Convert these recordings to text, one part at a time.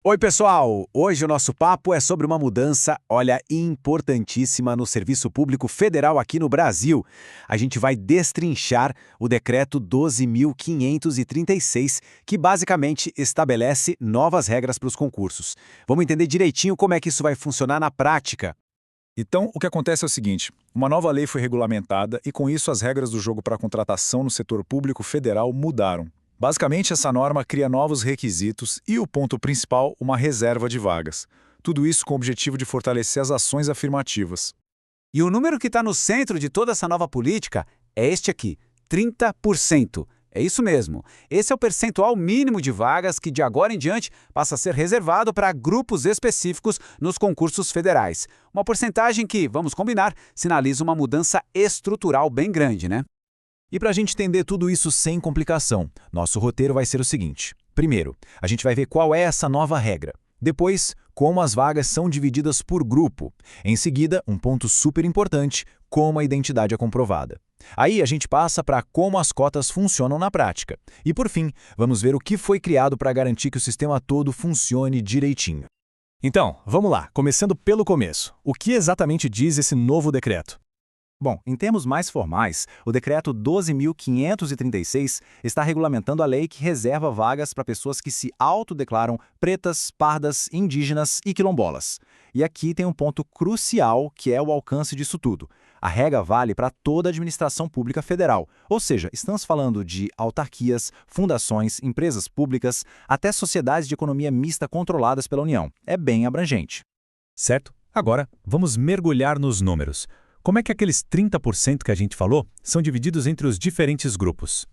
Oi, pessoal! Hoje o nosso papo é sobre uma mudança, olha, importantíssima no Serviço Público Federal aqui no Brasil. A gente vai destrinchar o Decreto 12.536, que basicamente estabelece novas regras para os concursos. Vamos entender direitinho como é que isso vai funcionar na prática. Então, o que acontece é o seguinte: uma nova lei foi regulamentada e, com isso, as regras do jogo para a contratação no setor público federal mudaram. Basicamente, essa norma cria novos requisitos e, o ponto principal, uma reserva de vagas. Tudo isso com o objetivo de fortalecer as ações afirmativas. E o número que está no centro de toda essa nova política é este aqui, 30%. É isso mesmo. Esse é o percentual mínimo de vagas que, de agora em diante, passa a ser reservado para grupos específicos nos concursos federais. Uma porcentagem que, vamos combinar, sinaliza uma mudança estrutural bem grande, né? E para a gente entender tudo isso sem complicação, nosso roteiro vai ser o seguinte. Primeiro, a gente vai ver qual é essa nova regra. Depois, como as vagas são divididas por grupo. Em seguida, um ponto super importante, como a identidade é comprovada. Aí a gente passa para como as cotas funcionam na prática. E por fim, vamos ver o que foi criado para garantir que o sistema todo funcione direitinho. Então, vamos lá, começando pelo começo. O que exatamente diz esse novo decreto? Bom, em termos mais formais, o Decreto 12.536 está regulamentando a lei que reserva vagas para pessoas que se autodeclaram pretas, pardas, indígenas e quilombolas. E aqui tem um ponto crucial, que é o alcance disso tudo. A regra vale para toda a administração pública federal, ou seja, estamos falando de autarquias, fundações, empresas públicas, até sociedades de economia mista controladas pela União. É bem abrangente. Certo? Agora, vamos mergulhar nos números. Como é que aqueles 30% que a gente falou são divididos entre os diferentes grupos?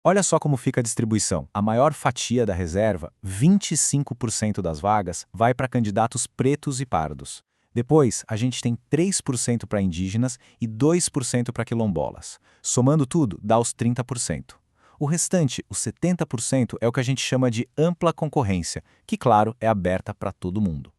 Olha só como fica a distribuição. A maior fatia da reserva, 25% das vagas, vai para candidatos pretos e pardos. Depois, a gente tem 3% para indígenas e 2% para quilombolas. Somando tudo, dá os 30%. O restante, os 70%, é o que a gente chama de ampla concorrência, que, claro, é aberta para todo mundo.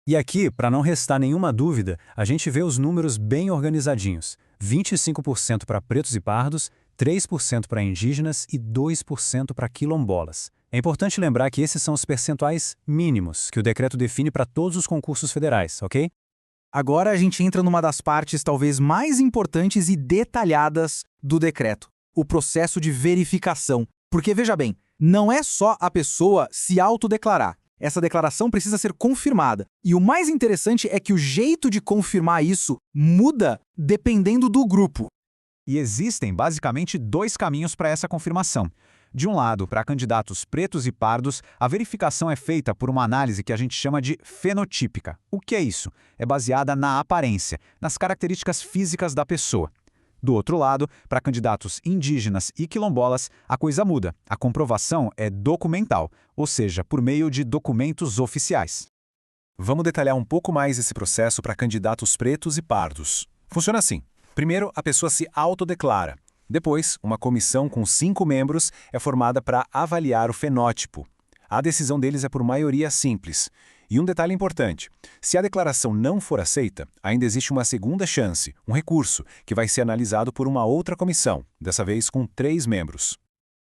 E aqui, para não restar nenhuma dúvida, a gente vê os números bem organizadinhos. 25% para pretos e pardos, 3% para indígenas e 2% para quilombolas. É importante lembrar que esses são os percentuais mínimos que o decreto define para todos os concursos federais, ok? Agora a gente entra numa das partes talvez mais importantes e detalhadas do decreto, o processo de verificação. Porque, veja bem, não é só a pessoa se autodeclarar. Essa declaração precisa ser confirmada. E o mais interessante é que o jeito de confirmar isso muda dependendo do grupo. E existem basicamente dois caminhos para essa confirmação. De um lado, para candidatos pretos e pardos, a verificação é feita por uma análise que a gente chama de fenotípica. O que é isso? É baseada na aparência, nas características físicas da pessoa. Do outro lado, para candidatos indígenas e quilombolas, a coisa muda. A comprovação é documental, ou seja, por meio de documentos oficiais. Vamos detalhar um pouco mais esse processo para candidatos pretos e pardos. Funciona assim. Primeiro, a pessoa se autodeclara. Depois, uma comissão com 5 membros é formada para avaliar o fenótipo. A decisão deles é por maioria simples. E um detalhe importante: se a declaração não for aceita, ainda existe uma segunda chance, um recurso, que vai ser analisado por uma outra comissão, dessa vez com 3 membros.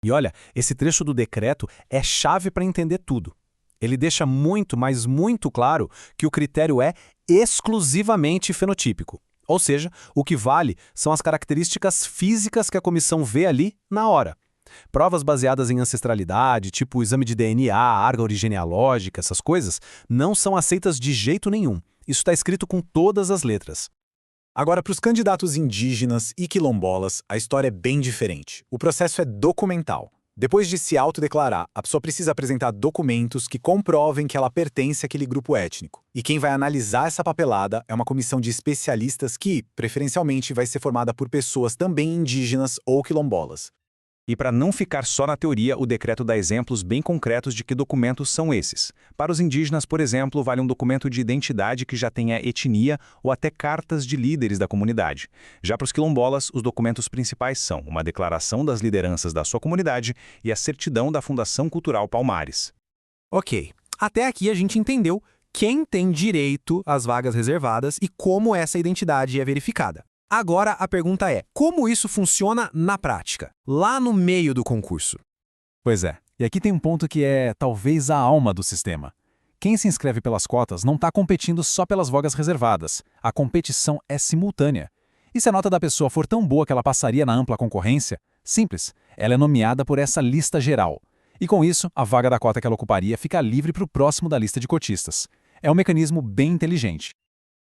E olha, esse trecho do decreto é chave para entender tudo. Ele deixa muito, mas muito claro que o critério é exclusivamente fenotípico. Ou seja, o que vale são as características físicas que a comissão vê ali na hora. Provas baseadas em ancestralidade, tipo exame de DNA, árvore genealógica, essas coisas, não são aceitas de jeito nenhum. Isso está escrito com todas as letras. Agora, para os candidatos indígenas e quilombolas, a história é bem diferente. O processo é documental. Depois de se autodeclarar, a pessoa precisa apresentar documentos que comprovem que ela pertence àquele grupo étnico. E quem vai analisar essa papelada é uma comissão de especialistas que, preferencialmente, vai ser formada por pessoas também indígenas ou quilombolas. E para não ficar só na teoria, o decreto dá exemplos bem concretos de que documentos são esses. Para os indígenas, por exemplo, vale um documento de identidade que já tenha etnia ou até cartas de líderes da comunidade. Já para os quilombolas, os documentos principais são uma declaração das lideranças da sua comunidade e a certidão da Fundação Cultural Palmares. Ok, até aqui a gente entendeu quem tem direito às vagas reservadas e como essa identidade é verificada. Agora a pergunta é, como isso funciona na prática, lá no meio do concurso? Pois é, e aqui tem um ponto que é talvez a alma do sistema. Quem se inscreve pelas cotas não está competindo só pelas vagas reservadas. A competição é simultânea. E se a nota da pessoa for tão boa que ela passaria na ampla concorrência? Simples, ela é nomeada por essa lista geral. E com isso, a vaga da cota que ela ocuparia fica livre para o próximo da lista de cotistas. É um mecanismo bem inteligente.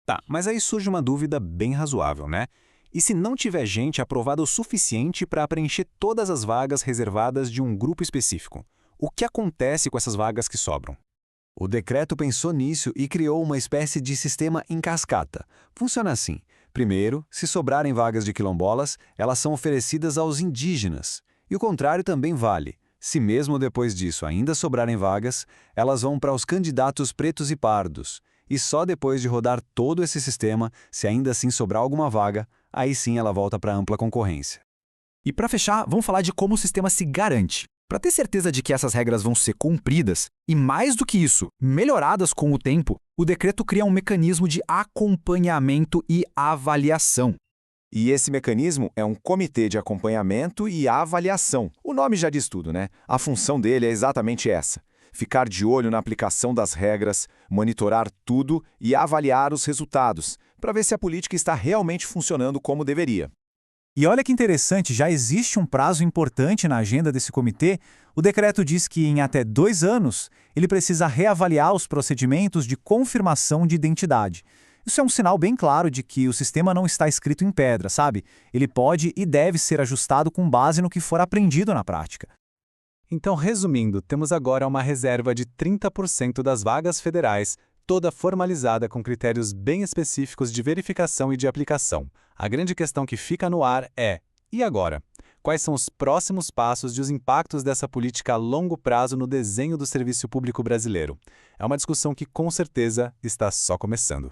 Tá, mas aí surge uma dúvida bem razoável, né? E se não tiver gente aprovada o suficiente para preencher todas as vagas reservadas de um grupo específico? O que acontece com essas vagas que sobram? O decreto pensou nisso e criou uma espécie de sistema em cascata. Funciona assim. Primeiro, se sobrarem vagas de quilombolas, elas são oferecidas aos indígenas. E o contrário também vale. Se mesmo depois disso ainda sobrarem vagas, elas vão para os candidatos pretos e pardos. E só depois de rodar todo esse sistema, se ainda assim sobrar alguma vaga, aí sim ela volta para a ampla concorrência. E para fechar, vamos falar de como o sistema se garante. Para ter certeza de que essas regras vão ser cumpridas, e mais do que isso, melhoradas com o tempo, o decreto cria um mecanismo de acompanhamento e avaliação. E esse mecanismo é um comitê de acompanhamento e avaliação. O nome já diz tudo, né? A função dele é exatamente essa: ficar de olho na aplicação das regras, monitorar tudo e avaliar os resultados, para ver se a política está realmente funcionando como deveria. E olha que interessante, já existe um prazo importante na agenda desse comitê. O decreto diz que em até 2 anos ele precisa reavaliar os procedimentos de confirmação de identidade. Isso é um sinal bem claro de que o sistema não está escrito em pedra, sabe? Ele pode e deve ser ajustado com base no que for aprendido na prática. Então, resumindo, temos agora uma reserva de 30% das vagas federais, toda formalizada com critérios bem específicos de verificação e de aplicação. A grande questão que fica no ar é: e agora? Quais são os próximos passos e os impactos dessa política a longo prazo no desenho do serviço público brasileiro? É uma discussão que, com certeza, está só começando.